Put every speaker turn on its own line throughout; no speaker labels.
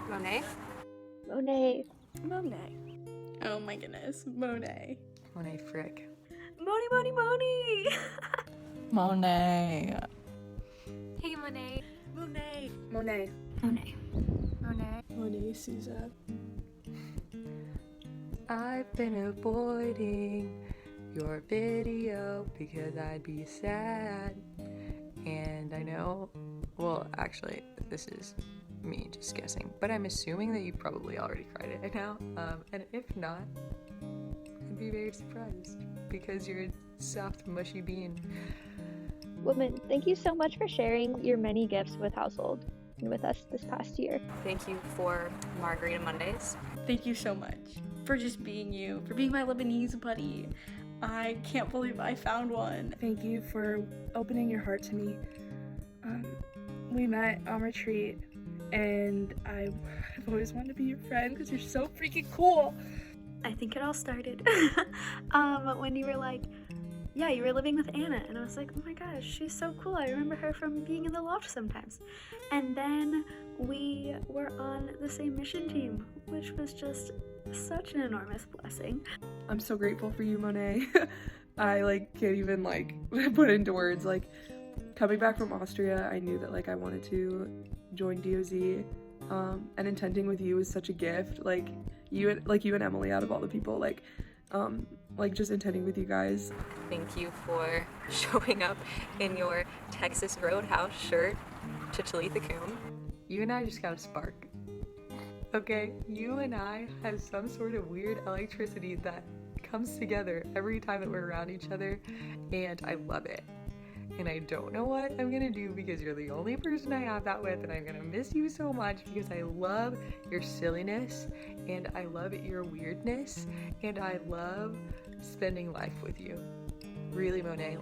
Monet?
Monet.
Monet. Oh my goodness, Monet.
Monet frick.
Moni!
Monet.
Hey, Monet.
Monet.
Monet.
Monet Souza.
I've been avoiding your video because I'd be sad. And I know, well, actually, this is me just guessing, but I'm assuming that you probably already cried it now. And if not, I'd be very surprised because you're a soft, mushy bean.
Woman, thank you so much for sharing your many gifts with Household and with us this past year.
Thank you for Margarita Mondays.
Thank you so much for just being you, for being my Lebanese buddy. I can't believe I found one.
Thank you for opening your heart to me. We met on retreat, and I've always wanted to be your friend because you're so freaking cool.
I think it all started when you were like, yeah, you were living with Anna, and I was like, oh my gosh, she's so cool. I remember her from being in the loft sometimes. And then we were on the same mission team, which was just such an enormous blessing.
I'm so grateful for you, Monet. I can't even put into words. Coming back from Austria, I knew that I wanted to join DOZ, and intending with you was such a gift. You and Emily, out of all the people, just intending with you guys.
Thank you for showing up in your Texas Roadhouse shirt to Talitha Coon.
You and I just got a spark. Okay, you and I have some sort of weird electricity that comes together every time that we're around each other, and I love it. And I don't know what I'm gonna do because you're the only person I have that with, and I'm gonna miss you so much because I love your silliness, and I love your weirdness, and I love spending life with you. Really, Monet,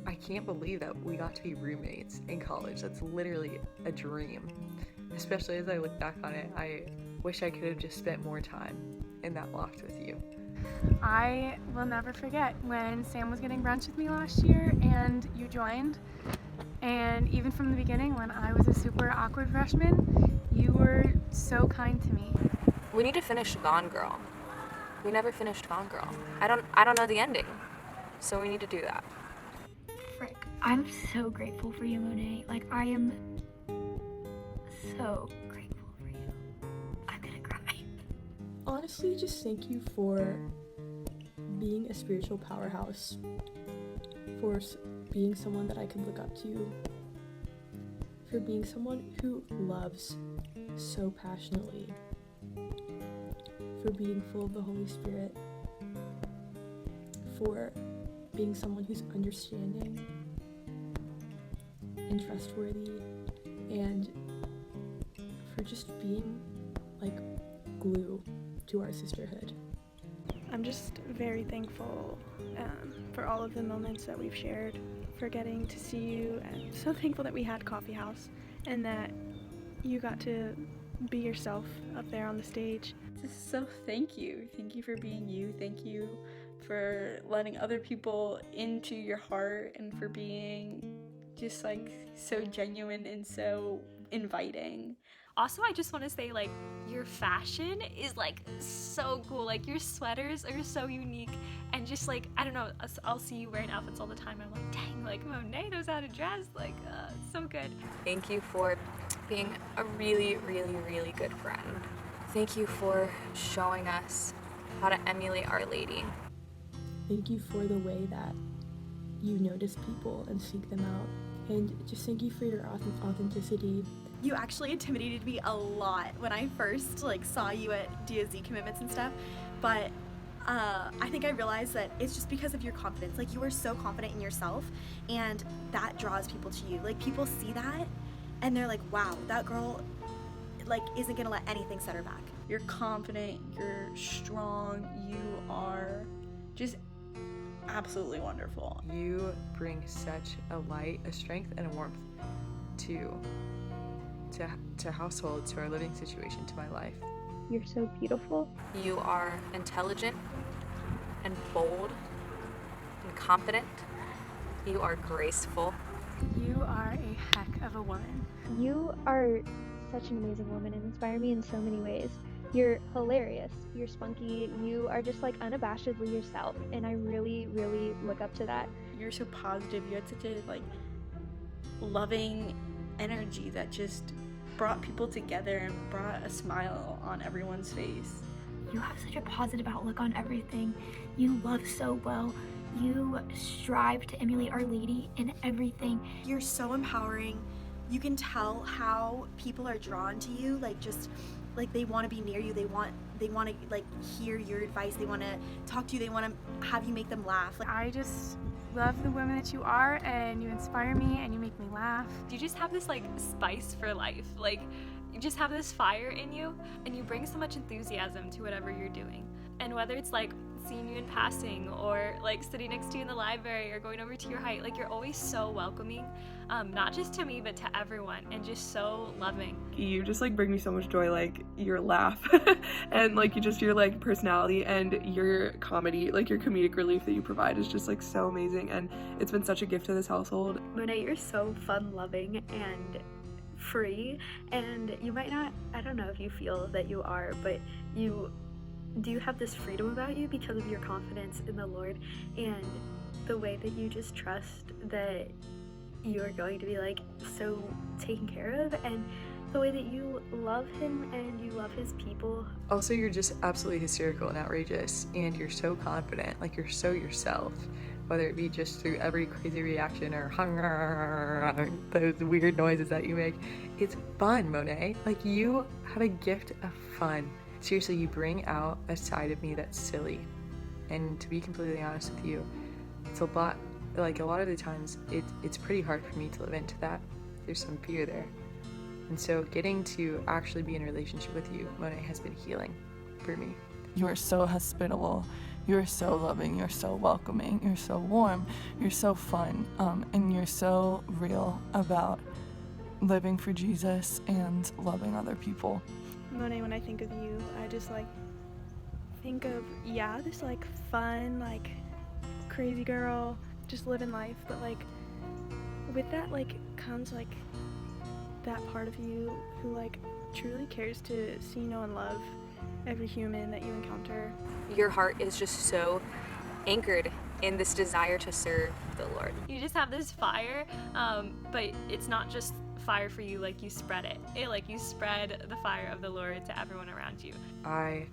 I can't believe that we got to be roommates in college. That's literally a dream. Especially as I look back on it, I wish I could have just spent more time in that loft with you.
I will never forget when Sam was getting brunch with me last year and you joined. And even from the beginning, when I was a super awkward freshman, you were so kind to me.
We need to finish Gone Girl. We never finished Gone Girl. I don't know the ending, so we need to do that.
Frick, I'm so grateful for you, Monet. I am so grateful for you. I'm gonna cry.
Honestly, just thank you for being a spiritual powerhouse, for being someone that I could look up to, for being someone who loves so passionately, for being full of the Holy Spirit, for being someone who's understanding and trustworthy, and for just being glue to our sisterhood.
I'm just very thankful for all of the moments that we've shared, for getting to see you, and so thankful that we had Coffee House and that you got to be yourself up there on the stage.
So thank you. Thank you for being you. Thank you for letting other people into your heart and for being just so genuine and so inviting.
Also, I just want to say, your fashion is, so cool. Your sweaters are so unique. And just, I don't know, I'll see you wearing outfits all the time. I'm like, dang, Monet knows how to dress. So good.
Thank you for being a really, really, really good friend. Thank you for showing us how to emulate Our Lady.
Thank you for the way that you notice people and seek them out. And just thank you for your authenticity.
You actually intimidated me a lot when I first saw you at DOZ commitments and stuff, but I think I realized that it's just because of your confidence. You are so confident in yourself, and that draws people to you. People see that and they're like, wow, that girl isn't gonna let anything set her back.
You're confident, you're strong, you are just absolutely wonderful.
You bring such a light, a strength, and a warmth to household, to our living situation, to my life.
You're so beautiful.
You are intelligent and bold and confident. You are graceful.
You are a heck of a woman.
You are such an amazing woman and inspire me in so many ways. You're hilarious, you're spunky, you are just like unabashedly yourself, and I really, really look up to that.
You're so positive. You had such a like loving energy that just brought people together and brought a smile on everyone's face.
You have such a positive outlook on everything. You love so well. You strive to emulate Our Lady in everything.
You're so empowering. You can tell how people are drawn to you, like just like they want to be near you. They want to like hear your advice. They want to talk to you. They want to have you make them laugh. Like,
I just love the woman that you are, and you inspire me, and you make me laugh.
You just have this like spice for life. Like, you just have this fire in you, and you bring so much enthusiasm to whatever you're doing. And whether it's like seeing you in passing, or like sitting next to you in the library, or going over to your height, like you're always so welcoming, not just to me but to everyone, and just so loving.
You just like bring me so much joy, like your laugh and like your like personality and your comedy, like your comedic relief that you provide is just like so amazing, and it's been such a gift to this household.
Monet, you're so fun-loving and free, and you might not, I don't know if you feel that you are, but you do have this freedom about you because of your confidence in the Lord and the way that you just trust that you are going to be like so taken care of, and the way that you love him and you love his people.
Also, you're just absolutely hysterical and outrageous, and you're so confident, like you're so yourself, whether it be just through every crazy reaction or those weird noises that you make. It's fun, Monet. Like, you have a gift of fun. Seriously, you bring out a side of me that's silly, and to be completely honest with you, it's a lot of the times it's pretty hard for me to live into that. There's some fear there, and so getting to actually be in a relationship with you, Monet, has been healing for me.
You are so hospitable, you're so loving, you're so welcoming, you're so warm, you're so fun, and you're so real about living for Jesus and loving other people.
Monet, when I think of you, I just like think of, this like fun, like crazy girl, just living life, but like with that like comes like that part of you who like truly cares to see, know, and love every human that you encounter.
Your heart is just so anchored in this desire to serve the Lord. You just have this fire, but it's not just fire for you, like you spread it. Like you spread the fire of the Lord to everyone around you.
I,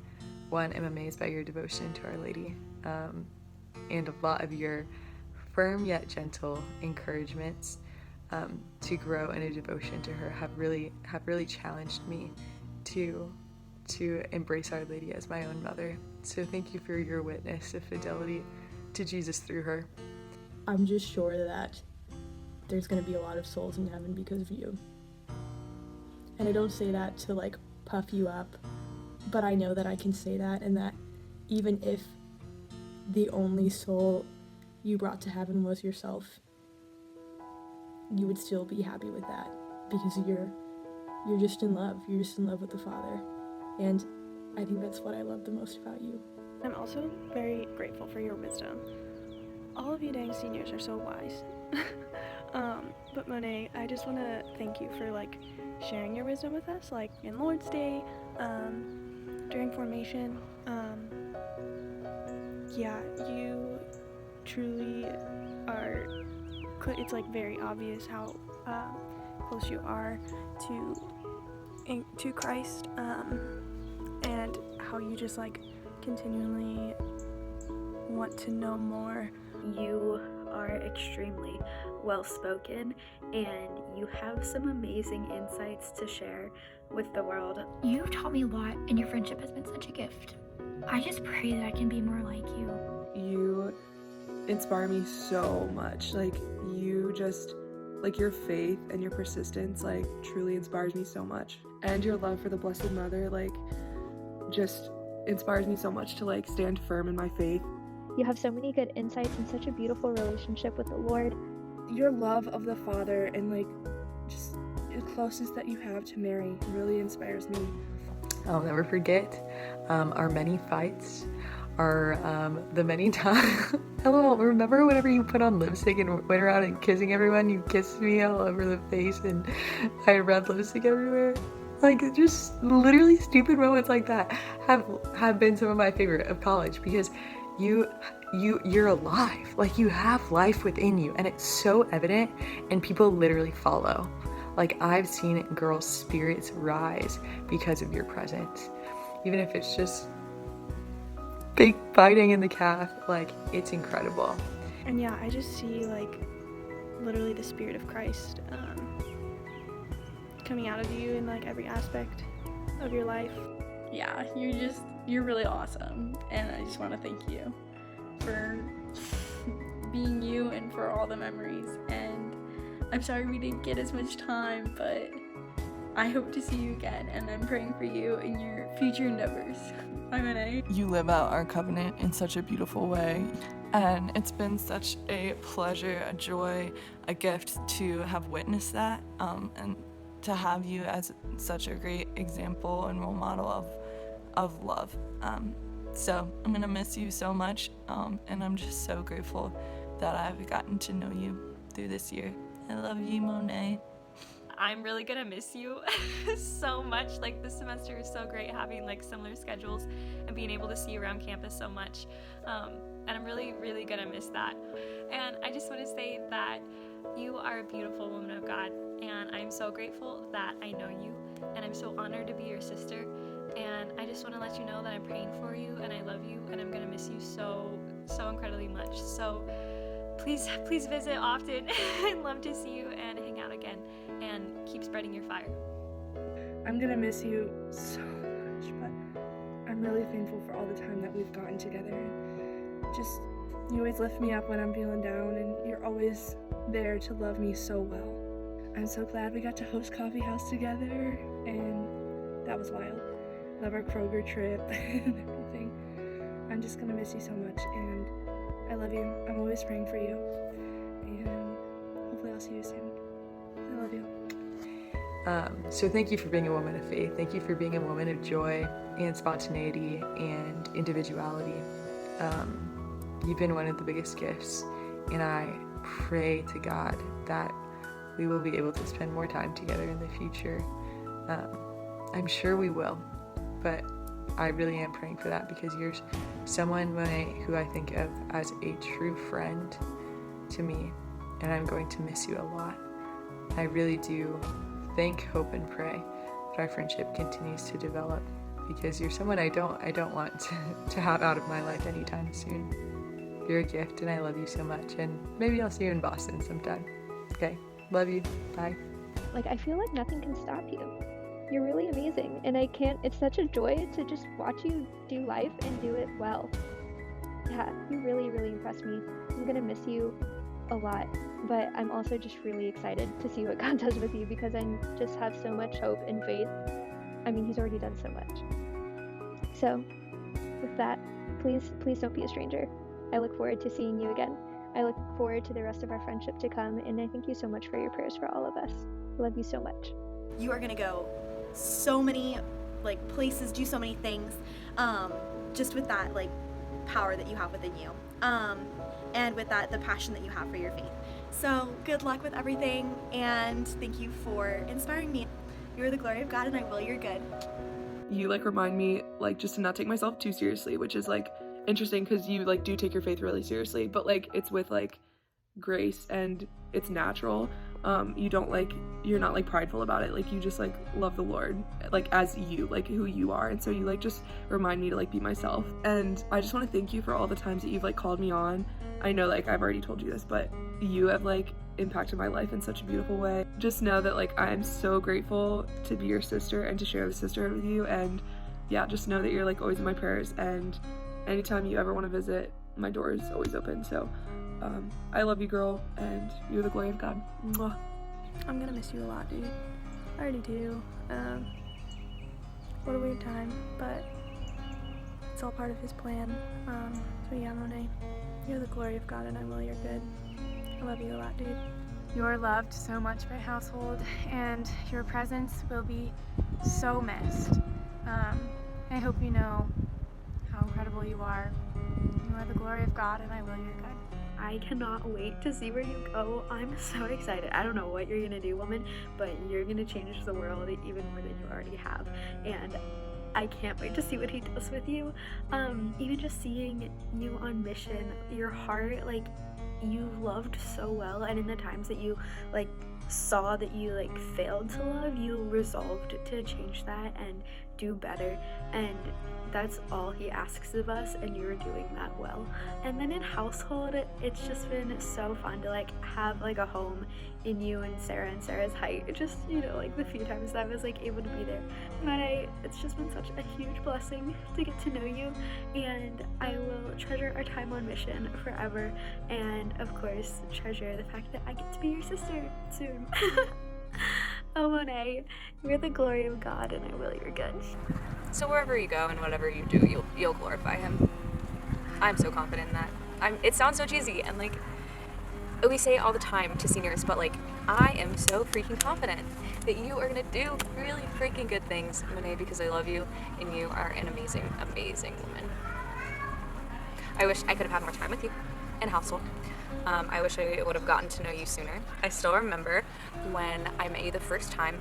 am amazed by your devotion to Our Lady, and a lot of your firm yet gentle encouragements to grow in a devotion to her have really challenged me to embrace Our Lady as my own mother. So thank you for your witness of fidelity to Jesus through her.
I'm just sure that there's going to be a lot of souls in heaven because of you. And I don't say that to like puff you up, but I know that I can say that, and that even if the only soul you brought to heaven was yourself, you would still be happy with that, because you're just in love. You're just in love with the Father. And I think that's what I love the most about you.
I'm also very grateful for your wisdom. All of you dang seniors are so wise. But Monet, I just want to thank you for like sharing your wisdom with us, like in Lord's Day, during formation. You truly are. It's like very obvious how close you are to Christ, and how you just like continually want to know more.
You are extremely well-spoken, and you have some amazing insights to share with the world.
You've taught me a lot, and your friendship has been such a gift. I just pray that I can be more like you.
You inspire me so much. Like, you just, like, your faith and your persistence, like, truly inspires me so much. And your love for the Blessed Mother, like, just inspires me so much to, like, stand firm in my faith.
You have so many good insights and such a beautiful relationship with the Lord.
Your love of the Father and, like, just the closeness that you have to Mary really inspires me.
I'll never forget our many fights, the many times. Hello, remember whenever you put on lipstick and went around and kissing everyone? You kissed me all over the face and I had red lipstick everywhere. Like, just literally stupid moments like that have been some of my favorite of college, because you're alive. Like, you have life within you, and it's so evident, and people literally follow. Like, I've seen girls' spirits rise because of your presence, even if it's just big biting in the calf. Like, it's incredible.
And yeah, I just see like literally the Spirit of Christ coming out of you in like every aspect of your life.
Yeah, you're really awesome, and I just want to thank you for being you and for all the memories. And I'm sorry we didn't get as much time, but I hope to see you again, and I'm praying for you in your future endeavors. Bye, Monet.
You live out our covenant in such a beautiful way, and it's been such a pleasure, a joy, a gift to have witnessed that, and to have you as such a great example and role model of love. So I'm gonna miss you so much, and I'm just so grateful that I've gotten to know you through this year. I love you, Monet.
I'm really gonna miss you so much. Like, this semester is so great having like similar schedules and being able to see you around campus so much. And I'm really, really gonna miss that. And I just want to say that you are a beautiful woman of God, and I'm so grateful that I know you, and I'm so honored to be your sister. And I just want to let you know that I'm praying for you, and I love you, and I'm gonna miss you so incredibly much. So please visit often. I'd love to see you and hang out again, and keep spreading your fire.
I'm gonna miss you so much, but I'm really thankful for all the time that we've gotten together. And just, you always lift me up when I'm feeling down, and you're always there to love me so well. I'm so glad we got to host Coffee House together, and that was wild. Love our Kroger trip and everything. I'm just gonna miss you so much, and I love you. I'm always praying for you, and hopefully I'll see you soon. I love you.
So thank you for being a woman of faith. Thank you for being a woman of joy and spontaneity and individuality. You've been one of the biggest gifts, and I pray to God that we will be able to spend more time together in the future. I'm sure we will, but I really am praying for that, because you're someone, Monet, who I think of as a true friend to me, and I'm going to miss you a lot. I really do think, hope, and pray that our friendship continues to develop, because you're someone I don't want to have out of my life anytime soon. You're a gift, and I love you so much, and maybe I'll see you in Boston sometime. Okay, love you, bye.
Like, I feel like nothing can stop you. You're really amazing, and it's such a joy to just watch you do life and do it well. Yeah, you really, really impressed me. I'm gonna miss you a lot, but I'm also just really excited to see what God does with you, because I just have so much hope and faith. I mean, he's already done so much. So, with that, please don't be a stranger. I look forward to seeing you again. I look forward to the rest of our friendship to come, and I thank you so much for your prayers for all of us. I love you so much.
You are gonna go so many like places, do so many things, just with that like power that you have within you, and with that the passion that you have for your faith. So good luck with everything, and thank you for inspiring me. You are the glory of God, and I will your good.
You like remind me like just to not take myself too seriously, which is like interesting, because you like do take your faith really seriously, but like it's with like grace and it's natural. You're not like prideful about it. Like, you just like love the Lord like as you, like who you are, and so you like just remind me to like be myself. And I just want to thank you for all the times that you've like called me on. I know like I've already told you this, but you have like impacted my life in such a beautiful way. Just know that like I'm so grateful to be your sister and to share the sisterhood with you. And yeah, just know that you're like always in my prayers, and anytime you ever want to visit, my door is always open. So I love you, girl, and you're the glory of God. Mwah.
I'm gonna miss you a lot, dude. I already do. What a weird time, but it's all part of his plan. So yeah, Monet, you're the glory of God, and I will your good. I love you a lot, dude.
You're loved so much by household, and your presence will be so missed. I hope you know how incredible you are. You are the glory of God, and I will your good.
I cannot wait to see where you go. I'm so excited. I don't know what you're gonna do, woman, but you're gonna change the world even more than you already have. And I can't wait to see what he does with you. Even just seeing you on mission, your heart, like, you loved so well, and in the times that you like saw that you like failed to love, you resolved to change that and do better, and that's all he asks of us, and you're doing that well. And then in household, it's just been so fun to like have like a home in you and Sarah's height. It just, you know, like the few times that I was like able to be there, and it's just been such a huge blessing to get to know you, and I will treasure our time on mission forever, and of course treasure the fact that I get to be your sister soon. Oh, Monet, you're the glory of God, and I will your good.
So wherever you go and whatever you do, you'll glorify him. I'm so confident in that. It sounds so cheesy, and like we say it all the time to seniors, but like I am so freaking confident that you are gonna do really freaking good things, Monet, because I love you and you are an amazing, amazing woman. I wish I could have had more time with you in household. I wish I would have gotten to know you sooner. I still remember when I met you the first time.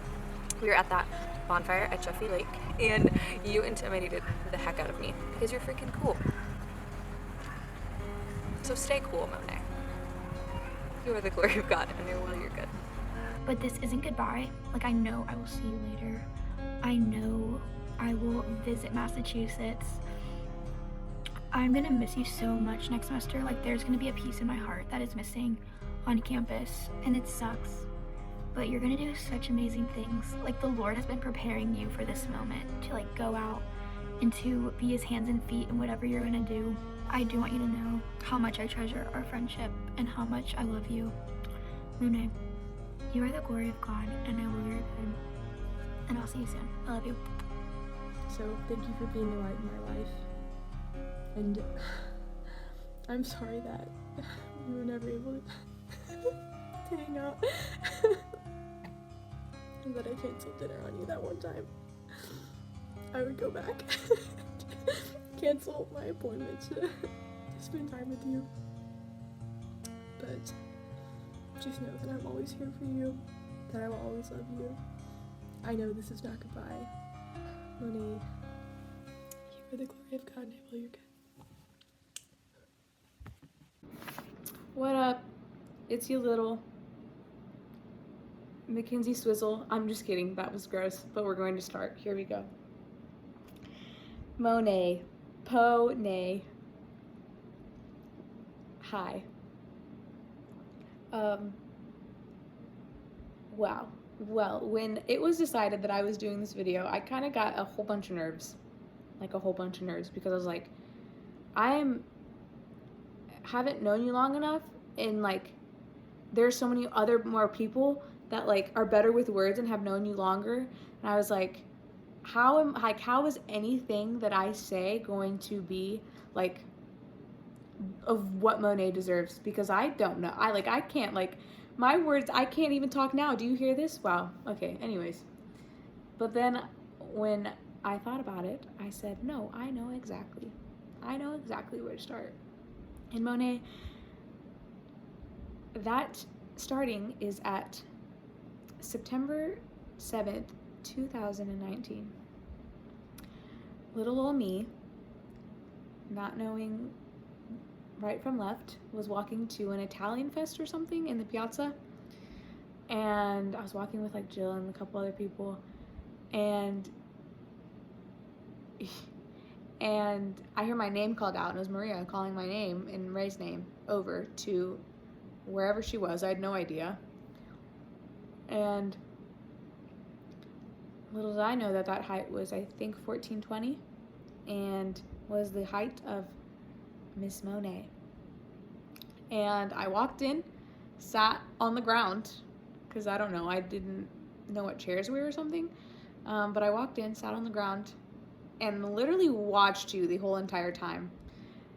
We were at that bonfire at Jeffy Lake, and you intimidated the heck out of me because you're freaking cool. So stay cool, Monet. You are the glory of God, and you're good.
But this isn't goodbye. Like, I know I will see you later. I know I will visit Massachusetts. I'm gonna miss you so much next semester. Like, there's gonna be a piece in my heart that is missing on campus, and it sucks. But you're gonna do such amazing things. Like, the Lord has been preparing you for this moment to like go out and to be his hands and feet in whatever you're gonna do. I do want you to know how much I treasure our friendship and how much I love you. Monet, you are the glory of God, and I will your good. And I'll see you soon. I love you.
So thank you for being the light in my life. And I'm sorry that we were never able to hang out. And that I canceled dinner on you that one time. I would go back, cancel my appointment to spend time with you. But just know that I'm always here for you, that I will always love you. I know this is not goodbye. Monet, you are the glory of God, and I will your good.
What up? It's you little Mackenzie Swizzle. I'm just kidding, that was gross, but we're going to start. Here we go. Monet. Po-nay. Hi. Wow. Well, when it was decided that I was doing this video, I kind of got a whole bunch of nerves. Like a whole bunch of nerves, because I was like, haven't known you long enough, and like there's so many more people that like are better with words and have known you longer, and I was like, how is anything that I say going to be like of what Monet deserves? Because I don't know. I can't, like, my words, I can't even talk now. Do you hear this? Wow. Okay, anyways. But then when I thought about it, I said, no, I know exactly where to start. And Monet, that starting is at September 7th, 2019. Little old me, not knowing right from left, was walking to an Italian fest or something in the piazza. And I was walking with like Jill and a couple other people. And I hear my name called out, and it was Maria calling my name and Ray's name over to wherever she was. I had no idea. And little did I know that height was, I think, 1420, and was the height of Miss Monet. And I walked in, sat on the ground, because I don't know, I didn't know what chairs we were or something, but I walked in, sat on the ground, and literally watched you the whole entire time.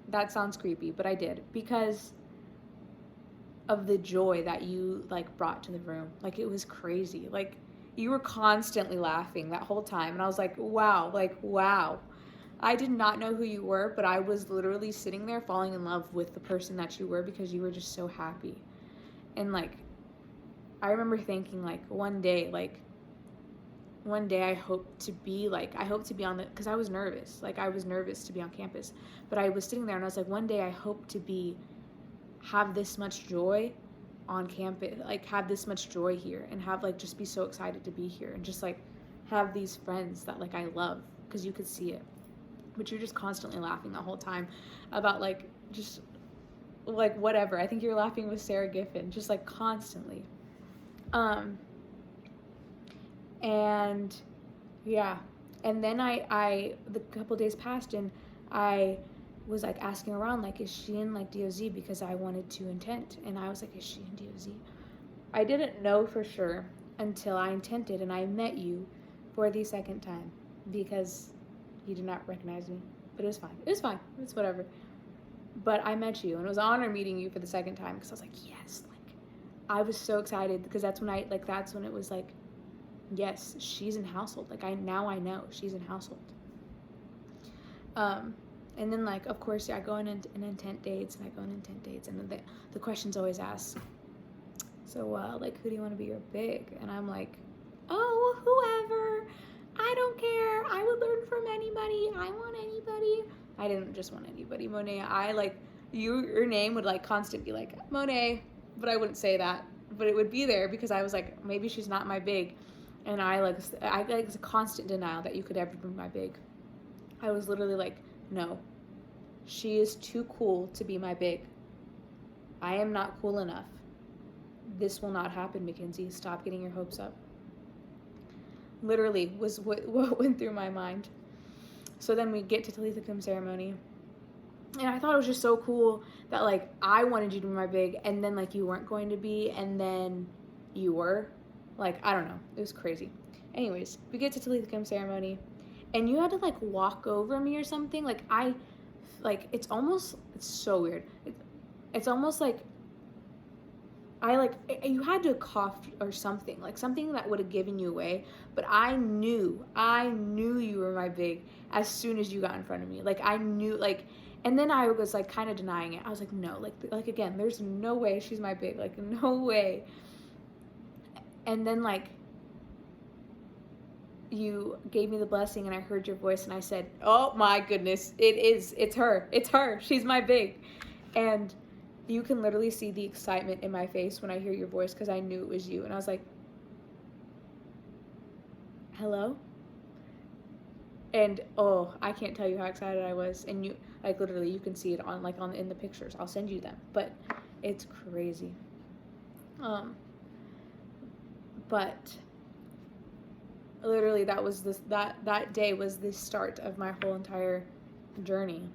That sounds creepy, but I did, because of the joy that you like brought to the room. Like, it was crazy. Like, you were constantly laughing that whole time, and I was like, wow, I did not know who you were, but I was literally sitting there falling in love with the person that you were because you were just so happy. And like, I remember thinking like one day I hope to be on the, because I was nervous. Like I was nervous to be on campus, but I was sitting there and I was like, one day I hope to have this much joy on campus, like have this much joy here and have like just be so excited to be here and just like have these friends that like I love, because you could see it. But you're just constantly laughing the whole time about like just like whatever. I think you're laughing with Sarah Giffen, just like constantly. And yeah, and then the couple days passed and I was like asking around, like, is she in like DOZ, because I wanted to intent, and I was like, is she in DOZ? I didn't know for sure until I intented and I met you for the second time, because you did not recognize me, but it was fine, it's whatever. But I met you and it was an honor meeting you for the second time, because I was like, yes, like I was so excited, because that's when it was like, yes, she's in household. Like I know she's in household. And then like, of course, yeah, I go in intent dates, and then the question's always asked, so like, who do you want to be your big? And I'm like, oh, whoever, I don't care, I would learn from anybody, I want anybody. I didn't just want anybody, Monet. I like, your name would like constantly be like, Monet, but I wouldn't say that, but it would be there because I was like, maybe she's not my big. And I was a constant denial that you could ever be my big. I was literally like, no, she is too cool to be my big. I am not cool enough. This will not happen, Mackenzie. Stop getting your hopes up. Literally was what went through my mind. So then we get to Talitha Cum ceremony. And I thought it was just so cool that like I wanted you to be my big, and then like you weren't going to be, and then you were. Like, I don't know. It was crazy. Anyways, we get to Talitha Cum ceremony, and you had to like walk over me or something. Like it's so weird. It's almost like you had to cough or something, like something that would have given you away. But I knew you were my big as soon as you got in front of me. Like I knew, like, and then I was like kind of denying it. I was like, no, like again, there's no way she's my big, like no way. And then like you gave me the blessing and I heard your voice and I said, oh my goodness, it's her, she's my big. And you can literally see the excitement in my face when I hear your voice, because I knew it was you. And I was like, hello? And oh, I can't tell you how excited I was. And you, like, literally, you can see it in the pictures. I'll send you them. But it's crazy. But literally that day was the start of my whole entire journey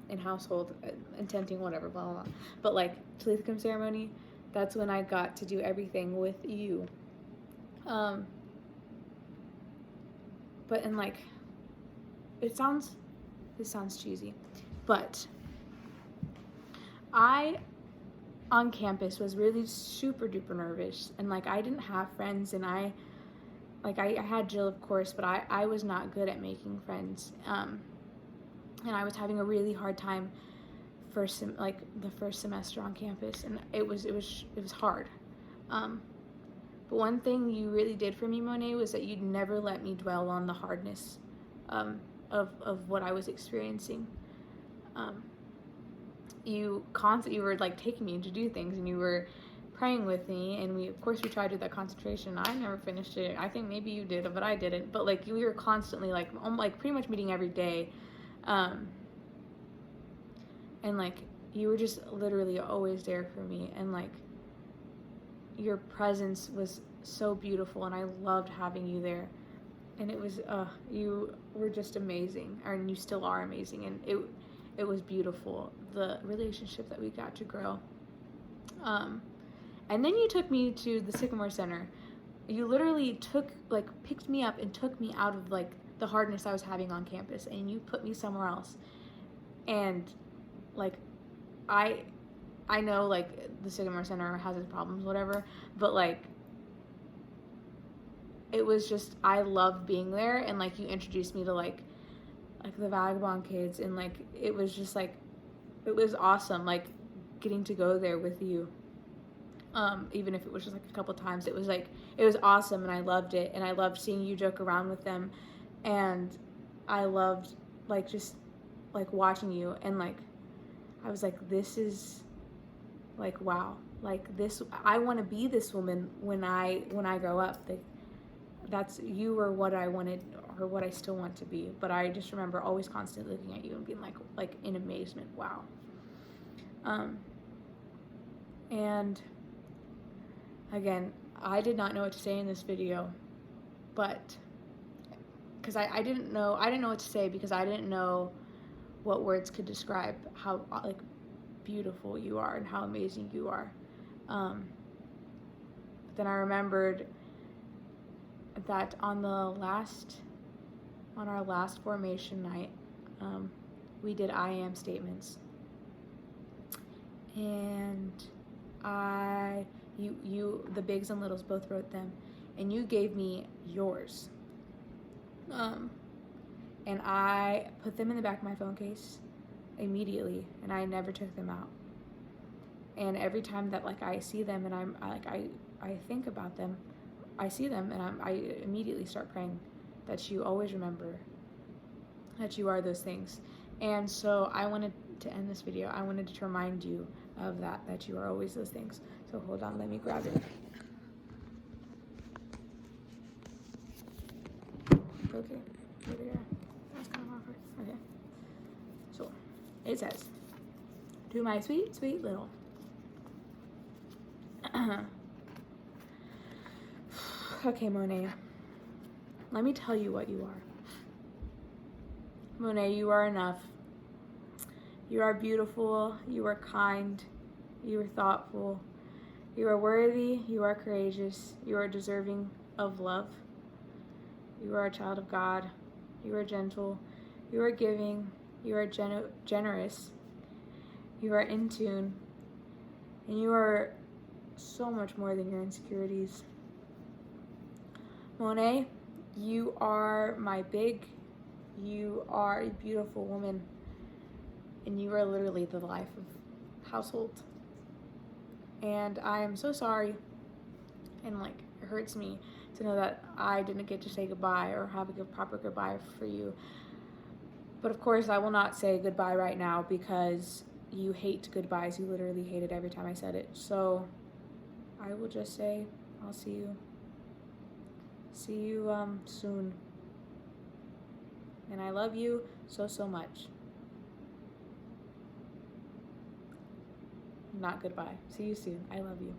in household, intenting, whatever, blah, blah, blah. But like Talitha Cum ceremony, that's when I got to do everything with you. But in like, this sounds cheesy, but I on campus was really super duper nervous, and like I didn't have friends, and I had Jill, of course, but I was not good at making friends, and I was having a really hard time the first semester on campus, and it was hard. But one thing you really did for me, Monet, was that you'd never let me dwell on the hardness of what I was experiencing. You were like taking me to do things, and you were praying with me, and we tried to do that concentration. I never finished it. I think maybe you did, but I didn't. But like we were constantly like pretty much meeting every day, and like you were just literally always there for me, and like your presence was so beautiful, and I loved having you there. And it was you were just amazing, and you still are amazing, and it was beautiful, the relationship that we got to grow. And then you took me to the Sycamore Center. You literally picked me up and took me out of like the hardness I was having on campus, and you put me somewhere else. And like I know like the Sycamore Center has its problems, whatever, but like it was just, I loved being there, and like you introduced me to like like the Vagabond Kids, and like it was just like it was awesome, like getting to go there with you. Even if it was just like a couple times, it was awesome, and I loved it, and I loved seeing you joke around with them, and I loved like just like watching you, and like I was like, this is like, wow, like this, I want to be this woman when I grow up. Like, that's, you were what I wanted, or what I still want to be. But I just remember always constantly looking at you and being like in amazement, wow. And again, I did not know what to say in this video, but because I didn't know what to say, because I didn't know what words could describe how like beautiful you are and how amazing you are. But then I remembered that on our last formation night, we did I am statements, and you the bigs and littles both wrote them, and you gave me yours, and I put them in the back of my phone case immediately, and I never took them out. And every time that like I see them and I think about them, I see them, and I immediately start praying that you always remember that you are those things. And so I wanted to end this video. I wanted to remind you of that you are always those things. So hold on, let me grab it. Okay, here we are. That's kind of awkward. Okay. So it says, to my sweet, sweet little. Okay, Monet, let me tell you what you are. Monet, you are enough. You are beautiful, you are kind, you are thoughtful, you are worthy, you are courageous, you are deserving of love. You are a child of God, you are gentle, you are giving, you are generous, you are in tune, and you are so much more than your insecurities. Monet, you are you are a beautiful woman, and you are literally the life of household. And I am so sorry, and like it hurts me to know that I didn't get to say goodbye or have a proper goodbye for you. But of course I will not say goodbye right now, because you hate goodbyes. You literally hate it every time I said it. So I will just say I'll see you soon. And I love you so much. Not goodbye. See you soon. I love you.